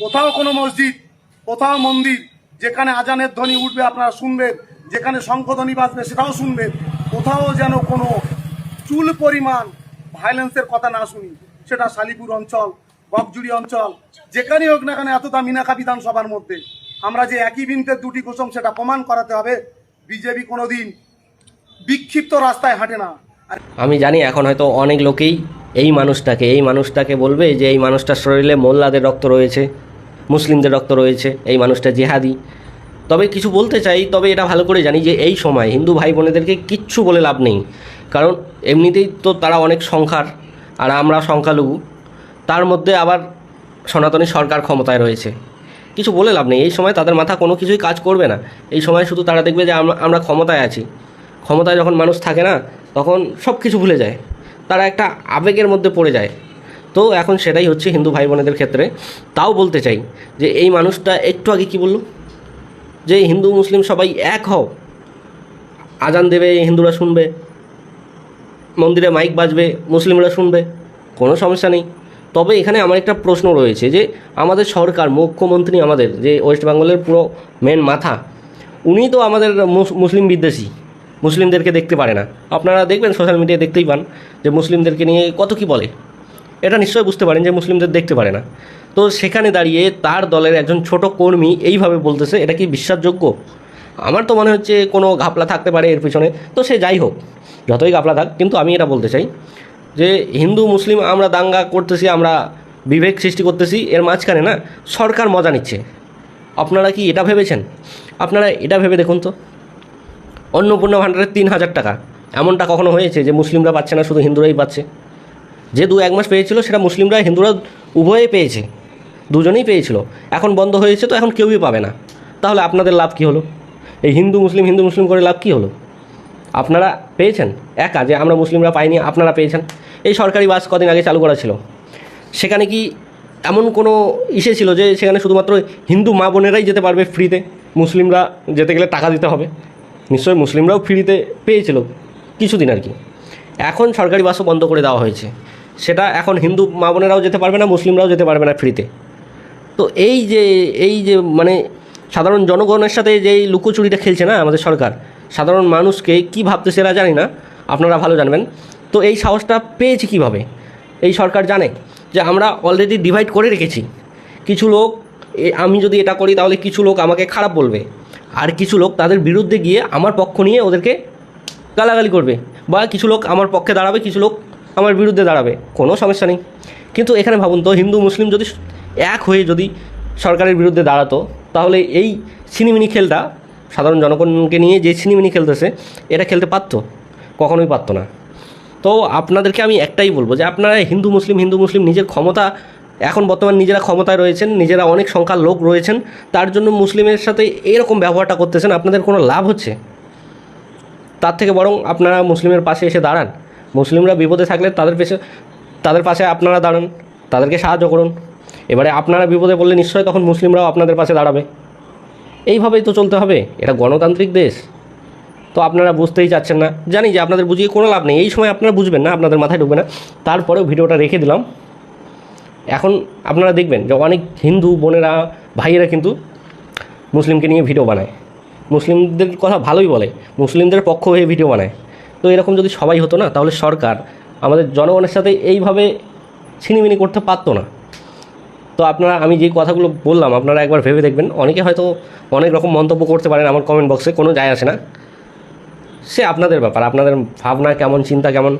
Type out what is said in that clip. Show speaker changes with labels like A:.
A: কোথাও কোনো মসজিদ, কোথাও মন্দির যেখানে আজানের ধ্বনি উঠবে আপনারা শুনবেন, যেখানে শঙ্খধ্বনি বাজবে সেটাও শুনবেন, কোথাও যেন কোনো চুল পরিমাণ ভায়োলেন্সের কথা না শুনি। সেটা শালিপুর অঞ্চল, বকজুড়ি অঞ্চল, যেখানেই হোক না কেন, এতটা মিনাখা বিধানসভার মধ্যে আমরা যে একই বৃন্তের দুটি কুসুম সেটা প্রমাণ করাতে হবে। বিজেপি কোনোদিন বিক্ষিপ্ত রাস্তায় হাঁটে না।
B: আমি জানি এখন হয়তো অনেক লোকেই এই মানুষটাকে বলবে যে এই মানুষটার শরীরে মোল্লাদের রক্ত রয়েছে, মুসলিমদের রক্ত রয়েছে, এই মানুষটা জিহাদি। তবে কিছু বলতে চাই, তবে এটা ভালো করে জানি যে এই সময় হিন্দু ভাই বোনেদেরকে কিচ্ছু বলে লাভ নেই, কারণ এমনিতেই তো তারা অনেক সংখ্যার আর আমরা সংখ্যালঘু, তার মধ্যে আবার সনাতনী সরকার ক্ষমতায় রয়েছে। কিছু বলে লাভ নেই, এই সময় তাদের মাথা কোনো কিছুই কাজ করবে না। এই সময় শুধু তারা দেখবে যে আমরা ক্ষমতায় আছি। ক্ষমতায় যখন মানুষ থাকে না, তখন সব কিছু ভুলে যায়, তারা একটা আবেগের মধ্যে পড়ে যায়। তো এখন সেটাই হচ্ছে হিন্দু ভাই বোনেদের ক্ষেত্রে। তাও বলতে চাই যে এই মানুষটা একটু আগে কী বলল, যে হিন্দু মুসলিম সবাই এক হও, আজান দেবে হিন্দুরা শুনবে, মন্দিরে মাইক বাজবে মুসলিমরা শুনবে, কোনো সমস্যা নেই। তবে এখানে আমার একটা প্রশ্ন রয়েছে যে আমাদের সরকার, মুখ্যমন্ত্রী, আমাদের যে ওয়েস্ট বেঙ্গলের পুরো মেন মাথা, উনি তো আমাদের মুসলিম বিদ্বেষী, মুসলিমদেরকে দেখতে পারে না। আপনারা দেখবেন সোশ্যাল মিডিয়ায় দেখতেই পান যে মুসলিমদেরকে নিয়ে কত কী বলে। এটা নিশ্চয়ই বুঝতে পারেন যে মুসলিমদের দেখতে পারে না। তো সেখানে দাঁড়িয়ে তার দলের একজন ছোট কর্মী এইভাবে বলতেছে, এটা কি বিশ্বাসযোগ্য? আমার তো মনে হচ্ছে কোনো ঘাপলা থাকতে পারে এর পিছনে। তো সে যাই হোক, যতই ঘাপলা থাক, কিন্তু আমি এটা বলতে চাই যে হিন্দু মুসলিম আমরা দাঙ্গা করতেছি, আমরা বিভেদ সৃষ্টি করতেছি, এর মাঝখানে না সরকার মজা নিচ্ছে। আপনারা কি এটা ভেবেছেন? আপনারা এটা ভেবে দেখুন তো, অন্নপূর্ণা ভাণ্ডারে 3,000 টাকা, এমনটা কখনো হয়েছে যে মুসলিমরা পাচ্ছে না, শুধু হিন্দুরাই পাচ্ছে? যে 2-1 মাস পেয়েছিল সেটা মুসলিমরা হিন্দুরা উভয়ে পেয়েছে, দুজনেই পেয়েছিল। এখন বন্ধ হয়েছে, তো এখন কেউই পাবে না। তাহলে আপনাদের লাভ কী হলো? এই হিন্দু মুসলিম করে লাভ কী হলো? আপনারা পেয়েছেন একা, যে আমরা মুসলিমরা পাইনি, আপনারা পেয়েছেন। এই সরকারি বাস কদিন আগে চালু করা ছিল, সেখানে কি এমন কোনো ইসে ছিল যে সেখানে শুধুমাত্র হিন্দু মা বোনেরাই যেতে পারবে ফ্রিতে, মুসলিমরা যেতে গেলে টাকা দিতে হবে? নিশ্চয়ই মুসলিমরাও ফ্রিতে পেয়েছিল কিছুদিন আর কি। এখন সরকারি বাসও বন্ধ করে দেওয়া হয়েছে, সেটা এখন হিন্দু মা বোনেরাও যেতে পারবে না, মুসলিমরাও যেতে পারবে না ফ্রিতে। তো এই যে মানে সাধারণ জনগণের সাথে যেই লুকোচুরিটা খেলছে না আমাদের সরকার, সাধারণ মানুষকে কী ভাবতেছে এরা জানি না, আপনারা ভালো জানবেন। তো এই সাহসটা পেয়েছে কিভাবে? এই সরকার জানে যে আমরা অলরেডি ডিভাইড করে রেখেছি। কিছু লোক, আমি যদি এটা করি তাহলে কিছু লোক আমাকে খারাপ বলবে, আর কিছু লোক তাদের বিরুদ্ধে গিয়ে আমার পক্ষ নিয়ে ওদেরকে গালাগালি করবে, বা কিছু লোক আমার পক্ষে দাঁড়াবে, কিছু লোক আমার বিরুদ্ধে দাঁড়াবে, কোনো সমস্যা নেই। কিন্তু এখানে ভাবুন তো, হিন্দু মুসলিম যদি এক হয়ে যদি সরকারের বিরুদ্ধে দাঁড়াতো, তাহলে এই ছিনিমিনি খেলটা, সাধারণ জনগণকে নিয়ে যে ছিনিমিনি খেলতেছে, এটা খেলতে পারতো? কখনোই পারতো না। তো আপনাদেরকে আমি একটাই বলবো যে আপনারা হিন্দু মুসলিম নিজের ক্ষমতা, এখন বর্তমান নিজেরা ক্ষমতায় রয়েছেন, নিজেরা অনেক সংখ্যার লোক রয়েছেন, তার জন্য মুসলিমের সাথে এরকম ব্যবহারটা করতেছেন, আপনাদের কোনো লাভ হচ্ছে? তার থেকে বরং আপনারা মুসলিমের পাশে এসে দাঁড়ান। মুসলিমরা বিপদে থাকলে তাদের পাশে আপনারা দাঁড়ান, তাদেরকে সাহায্য করুন। এবারে আপনারা বিপদে পড়লে নিশ্চয়ই তখন মুসলিমরাও আপনাদের পাশে দাঁড়াবে। এইভাবেই তো চলতে হবে, এটা গণতান্ত্রিক দেশ। তো আপনারা বুঝতেই চাচ্ছেন না, জানি যে আপনাদের বুঝিয়ে কোনো লাভ নেই, এই সময় আপনারা বুঝবেন না, আপনাদের মাথায় ঢুকবে না। তারপরেও ভিডিওটা রেখে দিলাম। এখন আপনারা দেখবেন যে অনেক হিন্দু বোনেরা, ভাইয়েরা কিন্তু মুসলিমকে নিয়ে ভিডিও বানায়, মুসলিমদের কথা ভালোই বলে, মুসলিমদের পক্ষ হয়ে ভিডিও বানায়। তো এরকম যদি সবাই হতো না, তাহলে সরকার আমাদের জনগণের সাথে এইভাবে ছিনিমিনি করতে পারতো না। তো আপনারা, আমি যে কথাগুলো বললাম, আপনারা একবার ভেবে দেখবেন। অনেকে হয়তো অনেক রকম মন্তব্য করতে পারেন আমার কমেন্ট বক্সে, কোনো যায় আসে না, সে আপনাদের ব্যাপার, আপনাদের ভাবনা কেমন, চিন্তা কেমন,